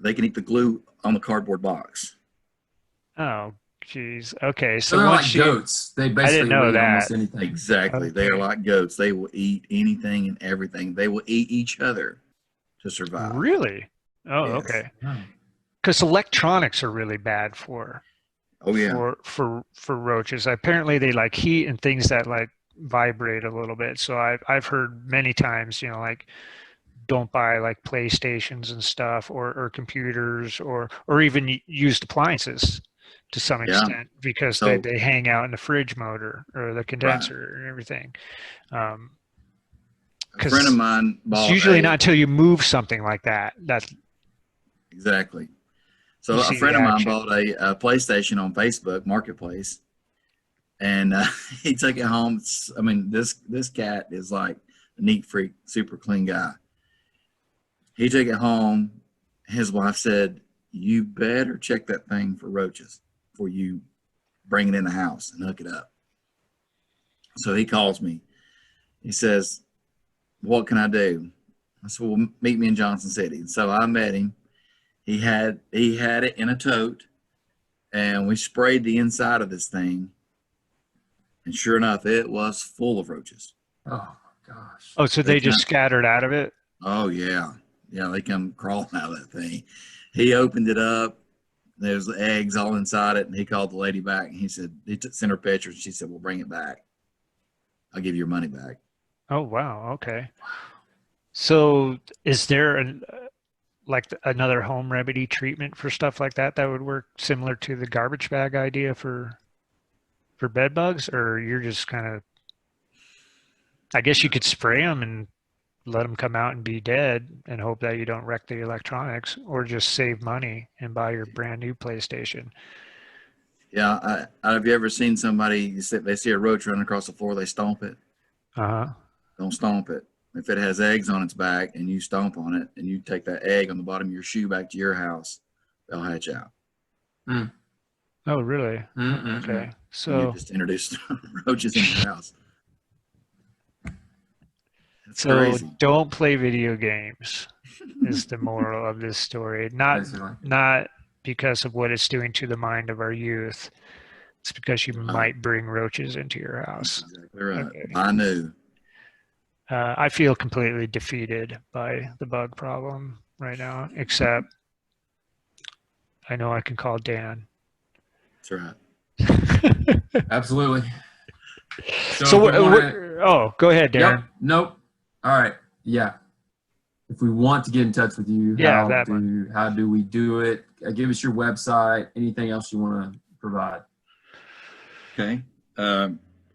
They can eat the glue on the cardboard box. Oh, geez. Okay, so they're once like goats. They basically I didn't know eat that. almost anything. Exactly. Okay. They are like goats. They will eat anything and everything. They will eat each other. to survive. Really? Oh, Yes. okay. Oh. Because electronics are really bad for Oh yeah. for roaches. Apparently, they like heat and things that like vibrate a little bit. So I've heard many times, you know, like don't buy like PlayStations and stuff or computers or even used appliances to some Yeah. extent because So they hang out in the fridge motor or the right. condenser and everything. A friend of Because mine it's bought usually not a until you move something like that that exactly. you So a see the friend of mine action. bought a PlayStation on Facebook Marketplace, and he took it home. I mean, this cat is like a neat freak, super clean guy. He took it home. His wife said, "You better check that thing for roaches before you bring it in the house and hook it up." So he calls me. He says, "What can I do?" I said, "Well, meet me in Johnson City." So I met him. He had it in a tote, and we sprayed the inside of this thing, and sure enough, it was full of roaches. Oh my gosh. Oh, so They they just come. scattered out of it? Oh yeah, yeah. They come crawling out of that thing. He opened it up. There's eggs all inside it, and he called the lady back, and he said sent her pictures, and she said, "We'll bring it back. I'll give you your money back." Oh, wow. Okay. So is there like another home remedy treatment for stuff like that that would work similar to the garbage bag idea for bed bugs, or you're just kind of, I guess you could spray them and let them come out and be dead and hope that you don't wreck the electronics, or just save money and buy your brand new PlayStation. Yeah, have you ever seen somebody? They see a roach running across the floor, they stomp it. Uh-huh. Don't stomp it. If it has eggs on its back and you stomp on it, and you take that egg on the bottom of your shoe back to your house, they'll hatch out. Mm. Oh, really? Mm-mm-mm. Okay. And you So just introduced roaches in your house. That's so crazy. don't play video games is the moral of this story. Basically. Not because of what it's doing to the mind of our youth. It's because you Right. might bring roaches into your That's house. exactly right. Okay. I knew. I feel completely defeated by the bug problem right now, except I know I can call Dan. That's right. Absolutely. So, So, if we wanna, oh, go ahead, Darren. yep, nope. All right. Yeah. If we want to get in touch with you, Yeah, how that do we do it? Give us your website. Anything else you want to provide? Okay.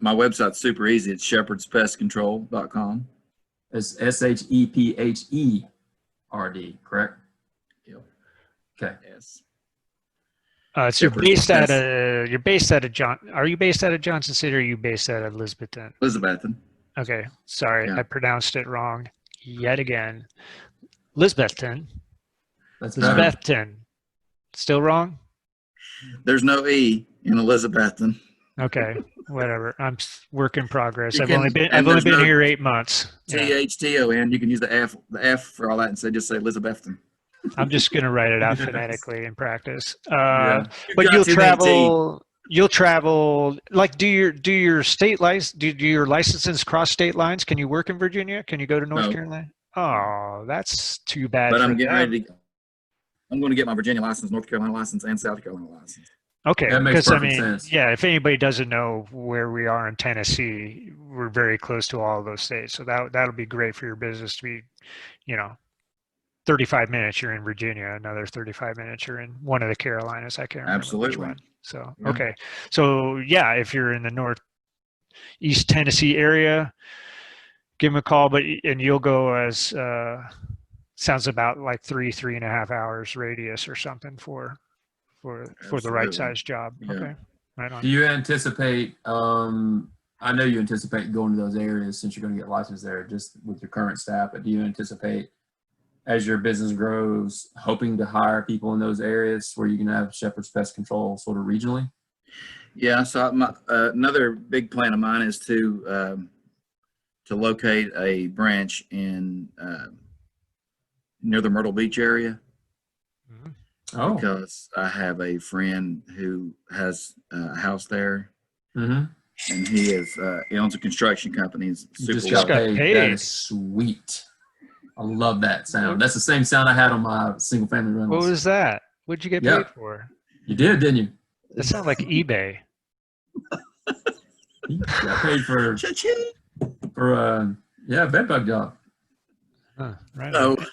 My website's super easy. It's shepherdspestcontrol.com. It's SHEPHERD, correct? Yep. Okay. Yes. So Shepherd's Pest. you're based out of are you based out of Johnson City or are you based out of Elizabethton? Elizabethan. Okay, sorry, Yeah. I pronounced it wrong yet again. Lisbethton. That's better. Lisbethton. Still wrong? There's no E in Elizabethan. Okay, whatever. I'm work in progress. You I've can- only been and there's no here 8 months. Yeah. THTON. You can use the F for all that and just say Elizabethan. I'm just gonna write it out phonetically in practice. Yeah. But got you'll too many travel. You'll travel. Like, do your state license? Do your licenses cross state lines? Can you work in Virginia? Can you go to North No. Carolina? Oh, that's too bad. But for I'm getting them. ready to. I'm going to get my Virginia license, North Carolina license, and South Carolina license. Okay, That makes because I perfect mean, sense. yeah, if anybody doesn't know where we are in Tennessee, we're very close to all of those states. So that'll be great for your business to be, 35 minutes you're in Virginia, another 35 minutes you're in one of the Carolinas. I can't remember which Absolutely. one. So Yeah. okay, so yeah, if you're in the northeast Tennessee area, give them a call. And you'll go as sounds about like 3.5 hours radius or something for the right Absolutely. size job. Yeah. Okay, right on. Do you anticipate, I know you anticipate going to those areas since you're going to get licensed there just with your current staff, but do you anticipate as your business grows, hoping to hire people in those areas where you can have Shepherd's Pest Control sort of regionally? Yeah. So another big plan of mine is to locate a branch in near the Myrtle Beach area. Mhm. Oh. Because I have a friend who has a house there, Mm-hmm. and he owns a construction company. He's You super just Just got got paid. paid. That is sweet. I love that sound. That's the same sound I had on my single family What rentals. was that? What'd you get Yeah. paid for? You did, didn't you? That sounds like eBay. You got paid for Cha-ching. bed bug job. Huh, right So, on.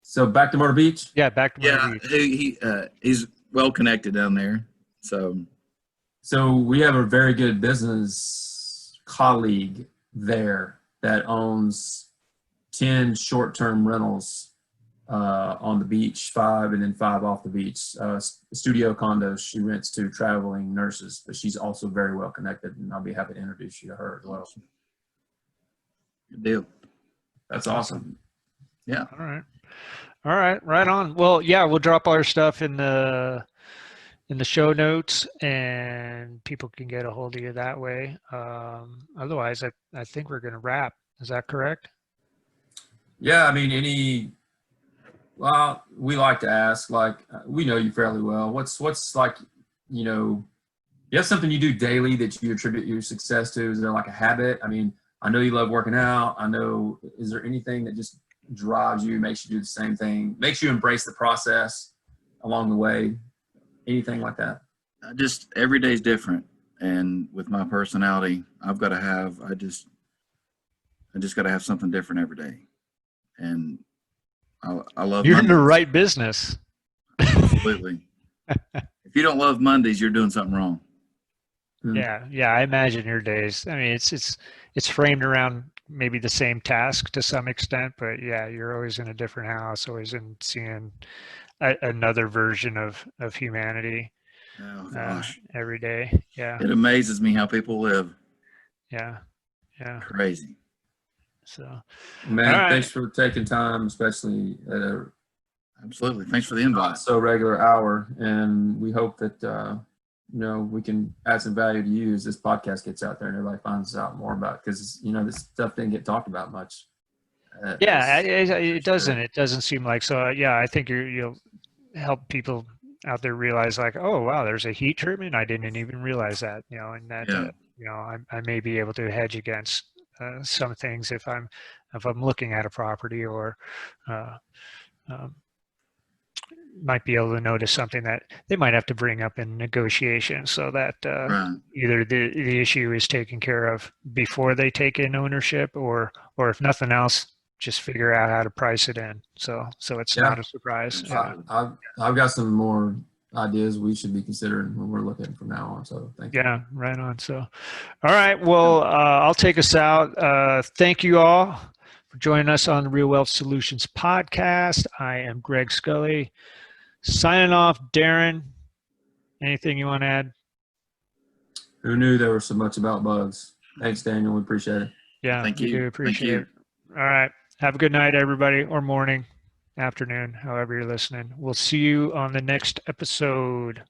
So back to Myrtle Beach. Yeah, back to yeah, Beach. he's well connected down there. So we have a very good business colleague there that owns 10 short-term rentals on the beach, 5 and then 5 off the beach. Studio condos she rents to traveling nurses, but she's also very well connected, and I'll be happy to introduce you to her as well. Good deal. That's awesome. Yeah. All right, right on. Well, yeah, we'll drop all our stuff in the show notes, and people can get a hold of you that way. Otherwise, I think we're going to wrap. Is that correct? Yeah, I mean, well, we like to ask, like, we know you fairly well. What's like, you have something you do daily that you attribute your success to? Is there like a habit? I mean, I know you love working out. Is there anything that just drives you, makes you do the same thing, makes you embrace the process along the way? Anything like that? Just every day is different, and with my personality, I just got to have something different every day, and I love. You're Mondays. in the right business. Absolutely. If you don't love Mondays, you're doing something wrong. Yeah. I imagine your days. I mean, it's framed around maybe the same task to some extent, but yeah, you're always in a different house, always in seeing another version of humanity. Oh gosh. Every day. Yeah. It amazes me how people live. Yeah. Crazy. So, Man, right. Thanks for taking time, especially at a Absolutely. Thanks for the invite. so regular hour, and we hope that we can add some value to you as this podcast gets out there and everybody finds out more about it, because this stuff didn't get talked about much. It doesn't. It doesn't seem like so. Yeah, I think you'll help people out there realize, like, oh wow, there's a heat treatment. I didn't even realize that. And that I may be able to hedge against some things if I'm looking at a property, or might be able to notice something that they might have to bring up in negotiation, so that either the issue is taken care of before they take in ownership, or if nothing else, just figure out how to price it in, so it's not a surprise. I've got some more ideas we should be considering when we're looking from now on, so thank you. Yeah, right on. So all right, well, I'll take us out. Thank you all for joining us on the Real Wealth Solutions podcast. I am Greg Scully, signing off. Darren, anything you want to add? Who knew there was so much about bugs? Thanks, Daniel. We appreciate it. Yeah, Thank you. We do appreciate it. All right. Have a good night, everybody, or morning, afternoon, however you're listening. We'll see you on the next episode.